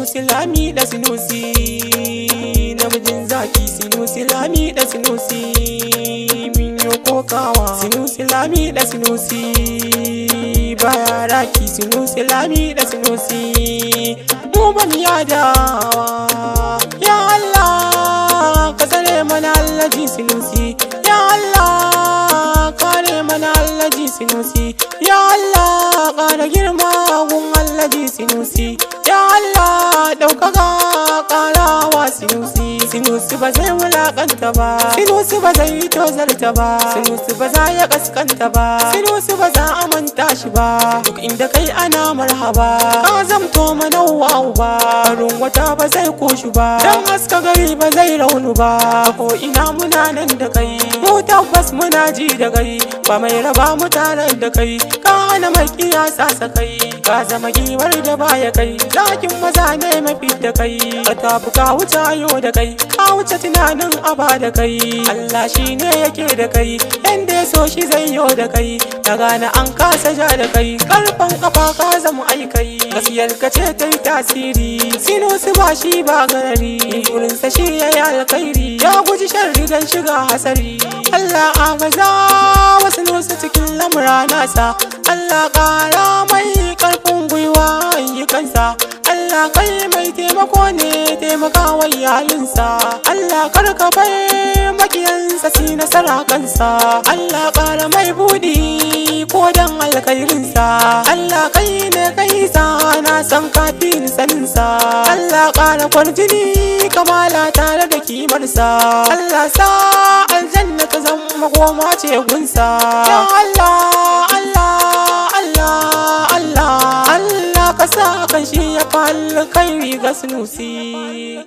Sinusi lami da sinusi, namijin zaki sinusi lami da sinusi, minyo kokawa sinusi lami da sinusi, baya raki sinusi lami da sinusi, mu ban yadawa. Ya Allah ka tsare mana Alhaji Sinusi, ya Allah kare mana Alhaji Sinusi, ya Allah ƙara girma gun Alhaji Sinusi, ya Allah ɗaukaka ƙarawa Sinusi. Sinusi ba zai wulaƙanta ba, Sinusi ba zai tozarta ba, Sinusi ba za ya ƙasƙanta ba, Sinusi ba za a manta shi ba, duk inda kai ana marhaba. Ka zamto manawwa ba, farin wata ba zai koshi ba, dan haska gari ba zai raunu ba, ko ina muna nan da kai, mu tabbas muna ji da kai, ba mai raba mu tare da kai, ka hana mai kiyasa kai, ka zama giwar da baya kai, zakin maza ne mafi da kai, ka tafi ka wuce yau da kai, ka wuce tunanin aba da kai, Allah shi ne yake da kai, yanda ya so shi zai yo da kai, da gane an kasa ja da kai, karfan kafa ka zama aikai, gaskiyar ka ce ta yi tasiri. Sinusi ba shi ba garari, wurinsa shi ya yi alkhairi, ya guji sharri don shiga hasari. Allah agaza wa Sinusi cikin lamura nasa, Allah ƙara mai ƙarfin gwiwa ayyukansa, Allah kai mai taimako ne taimakawa iyalinsa, Allah karka bai makiyansa si nasara kansa, Allah ƙara mai buɗi ko dan alkhairinsa, Allah kai ne kai sa na san kafin saninsa, Allah ƙara kwarjini kamala tare da kimarsa, Allah sa aljanna ta zama goma ce gunsa. Ya Allah Allah Allah Allah Allah ka sa kan shi ya fa alkhairi ga Sinusi.